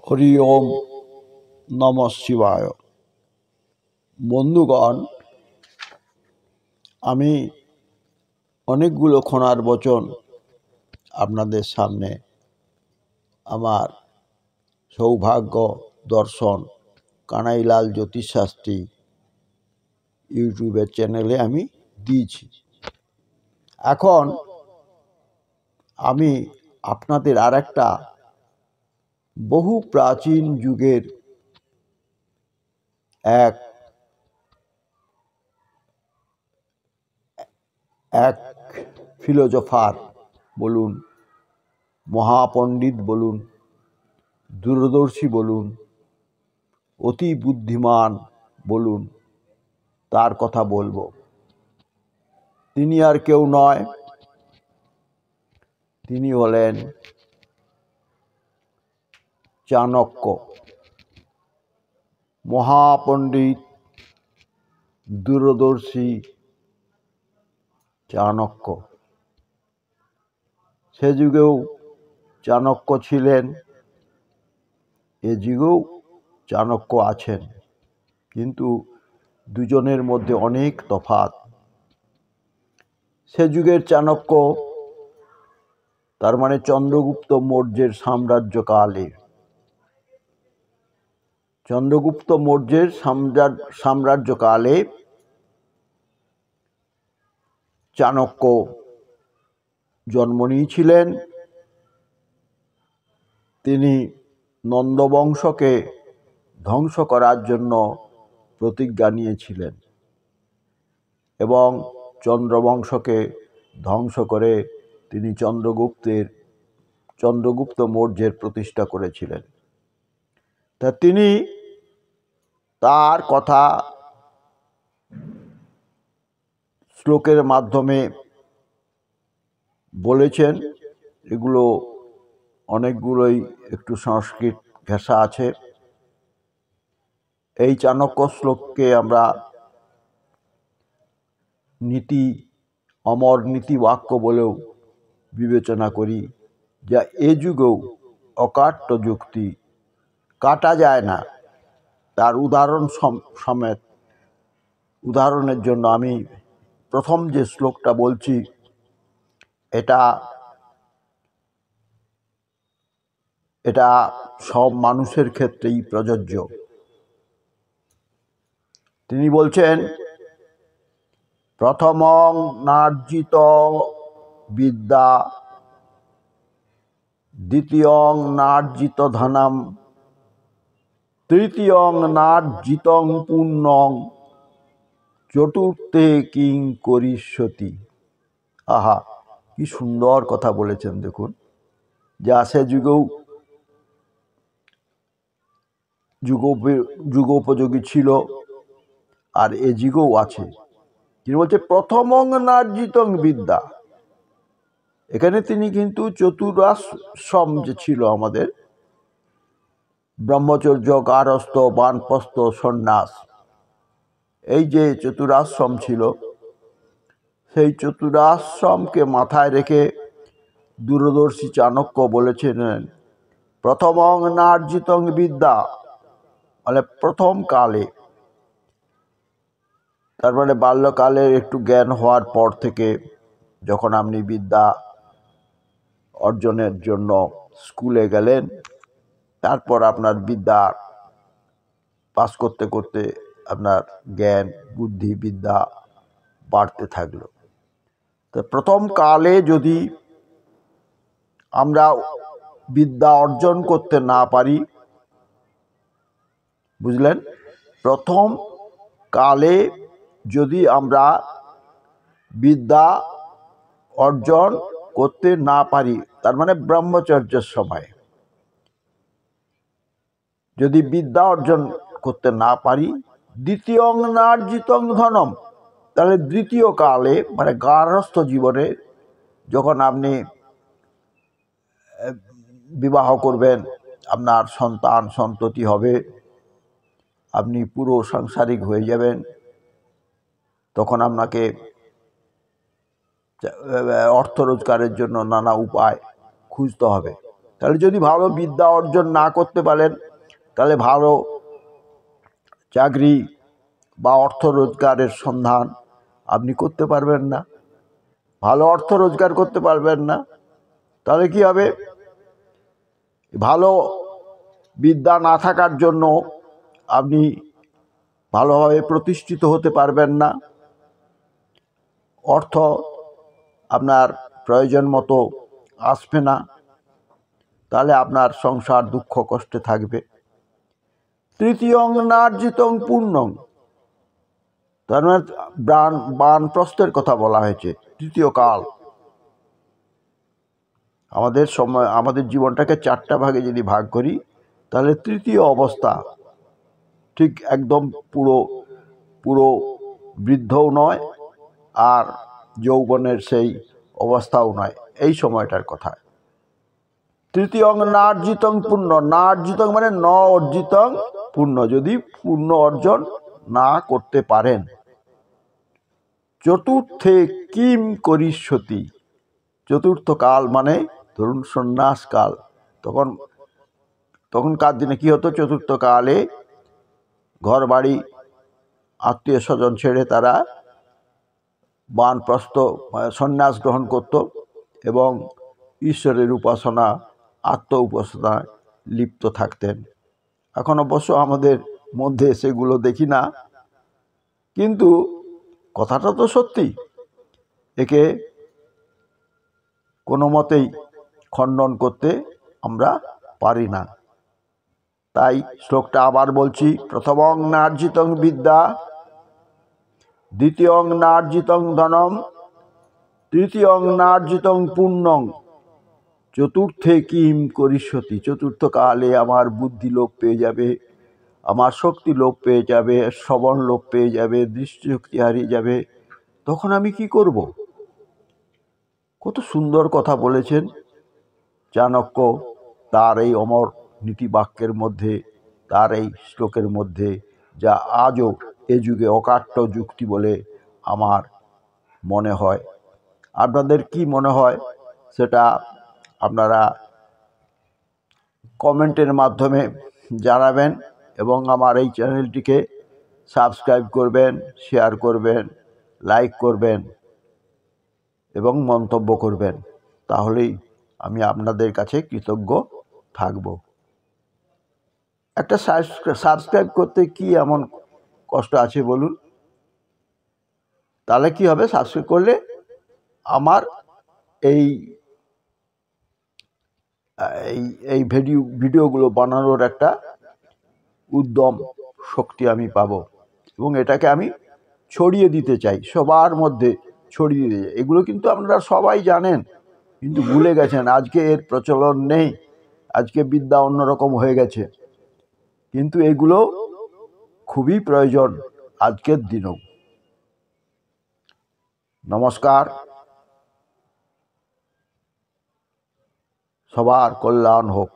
হরি ওম নমঃ শিবায়। বন্ধুগণ, আমি অনেকগুলো খোনার বচন আপনাদের সামনে আমার সৌভাগ্য দর্শন কানাইলাল জ্যোতিষশাস্ত্রী ইউটিউবের চ্যানেলে আমি দিয়েছি। এখন আমি আপনাদের আর একটা বহু প্রাচীন যুগের এক এক ফিলোজফার বলুন, মহাপণ্ডিত বলুন, দূরদর্শী বলুন, অতি বুদ্ধিমান বলুন, তার কথা বলবো। তিনি আর কেউ নয়, তিনি হলেন চাণক্য। মহাপণ্ডিত, দূরদর্শী চাণক্য। সে যুগেও চাণক্য ছিলেন, এ যুগেও চাণক্য আছেন, কিন্তু দুজনের মধ্যে অনেক তফাৎ। সে যুগের চাণক্য, তার মানে চন্দ্রগুপ্ত মৌর্যের সাম্রাজ্যকালে, চন্দ্রগুপ্ত মৌর্যের সাম্রাজ্যকালে চাণক্য জন্ম নিয়েছিলেন। তিনি নন্দবংশকে ধ্বংস করার জন্য প্রতিজ্ঞা নিয়েছিলেন এবং চন্দ্রবংশকে ধ্বংস করে তিনি চন্দ্রগুপ্ত মৌর্যের প্রতিষ্ঠা করেছিলেন। তা তিনি তার কথা শ্লোকের মাধ্যমে বলেছেন। এগুলো অনেকগুলোই একটু সংস্কৃত ঘেঁষা আছে। এই চাণক্য শ্লোককে আমরা অমর নীতি বাক্য বলেও বিবেচনা করি, যা এ যুগেও অকাট্য যুক্তি, কাটা যায় না। তার উদাহরণের জন্য আমি প্রথম যে শ্লোকটা বলছি, এটা সব মানুষের ক্ষেত্রেই প্রযোজ্য। তিনি বলছেন, প্রথমং নার্জিত বিদ্যা, দ্বিতীয়ং নার্জিত ধনম, তৃতীয়ং নার্জিতং পুণ্যং, চতুর্থে কিং করিষ্যতি। আহা, কি সুন্দর কথা বলেছেন দেখুন। যা সে যুগোপযোগী ছিল আর এ যুগেও আছে। তিনি বলছে প্রথমং নার্জিতং বিদ্যা। এখানে তিনি কিন্তু চতুরাশ্রম যে ছিল আমাদের, ব্রহ্মচর্য, গারস্থ, বানপ্রস্থ, সন্ন্যাস, এই যে চতুরাশ্রম ছিল, সেই চতুরাশ্রমকে মাথায় রেখে দূরদর্শী চাণক্য বলেছিলেন প্রথমং নার্জিতং বিদ্যা, মানে প্রথম কালে, তার মানে বাল্যকালের একটু জ্ঞান হওয়ার পর থেকে যখন আপনি বিদ্যা অর্জনের জন্য স্কুলে গেলেন, তারপর আপনার বিদ্যা পাস করতে করতে আপনার জ্ঞান, বুদ্ধি, বিদ্যা বাড়তে থাকলো। তো প্রথম কালে যদি আমরা বিদ্যা অর্জন করতে না পারি, বুঝলেন, প্রথম কালে যদি আমরা বিদ্যা অর্জন করতে না পারি, তার মানে ব্রহ্মচর্যের সময় যদি বিদ্যা অর্জন করতে না পারি, দ্বিতীয়ং নার্জিতং ধনম, তাহলে দ্বিতীয় কালে মানে গার্হস্থ্য জীবনে যখন আপনি বিবাহ করবেন, আপনার সন্তান সন্ততি হবে, আপনি পুরো সাংসারিক হয়ে যাবেন, তখন আপনাকে অর্থ রোজগারের জন্য নানা উপায় খুঁজতে হবে। তাহলে যদি ভালো বিদ্যা অর্জন না করতে পারেন, তাহলে ভালো চাকরি বা অর্থ রোজগারের সন্ধান আপনি করতে পারবেন না, ভালো অর্থ রোজগার করতে পারবেন না। তাহলে কি হবে? ভালো বিদ্যা না থাকার জন্য আপনি ভালোভাবে প্রতিষ্ঠিত হতে পারবেন না, অর্থ আপনার প্রয়োজন মতো আসবে না, তাহলে আপনার সংসার দুঃখ কষ্টে থাকবে। তৃতীয়ং নার্জিতং পুণ্যং, তার মানে বানপ্রস্থের কথা বলা হয়েছে। তৃতীয় কাল, আমাদের সময়, আমাদের জীবনটাকে 4টা ভাগে যদি ভাগ করি, তাহলে তৃতীয় অবস্থা ঠিক একদম পুরো পুরো বৃদ্ধও নয়, আর যৌবনের সেই অবস্থাও নয়, এই সময়টার কথা। তৃতীয়ং নার্জিতং পুণ্য, নার্জিতং মানে ন অর্জিতং পুণ্য, যদি পুণ্য অর্জন না করতে পারেন। চতুর্থে কিম করিষ্যতি, চতুর্থ কাল মানে ধরুন সন্ন্যাস কাল। তখনকার দিনে কি হতো? চতুর্থ কালে ঘর বাড়ি আত্মীয় স্বজন ছেড়ে তারা বানপ্রস্থ সন্ন্যাস গ্রহণ করত এবং ঈশ্বরের উপাসনা, আত্ম উপাসনায় লিপ্ত থাকতেন। এখন অবশ্য আমাদের মধ্যে সেগুলো দেখি না, কিন্তু কথাটা তো সত্যি, একে কোনো মতেই খণ্ডন করতে আমরা পারি না। তাই শ্লোকটা আবার বলছি, প্রথমং নার্জিতং বিদ্যা, দ্বিতীয়ং নার্জিতং ধনম, তৃতীয়ং নার্জিতং পুণ্যং, চতুর্থে কিম করিষ্যতি, চতুর্থ কালে আমার বুদ্ধি লোপ পেয়ে যাবে, আমার শক্তি লোপ পেয়ে যাবে, শ্রবণ লোপ পেয়ে যাবে, দৃষ্টিশক্তি হারিয়ে যাবে, তখন আমি কি করব? কত সুন্দর কথা বলেছেন চাণক্য তার এই অমর নীতিবাক্যের মধ্যে, তার এই শ্লোকের মধ্যে, যা আজও এ যুগে অকাট্য যুক্তি বলে আমার মনে হয়। আপনাদের কি মনে হয় সেটা আপনারা কমেন্টের মাধ্যমে জানাবেন, এবং আমার এই চ্যানেলটিকে সাবস্ক্রাইব করবেন, শেয়ার করবেন, লাইক করবেন এবং মন্তব্য করবেন। তাহলেই আমি আপনাদের কাছে কৃতজ্ঞ থাকব। একটা সাবস্ক্রাইব করতে কি এমন কষ্ট আছে বলুন? তাহলে কি হবে? সাবস্ক্রাইব করলে আমার এই এই ভিডিওগুলো বানানোর একটা উদ্যম শক্তি আমি পাবো, এবং এটাকে আমি ছড়িয়ে দিতে চাই, সবার মধ্যে ছড়িয়ে দিতে চাই। এগুলো কিন্তু আপনারা সবাই জানেন, কিন্তু ভুলে গেছেন। আজকে এর প্রচলন নেই, আজকে বিদ্যা অন্যরকম হয়ে গেছে, কিন্তু এগুলো খুবই প্রয়োজন আজকের দিনেও। নমস্কার, সবার কল্যাণ হোক।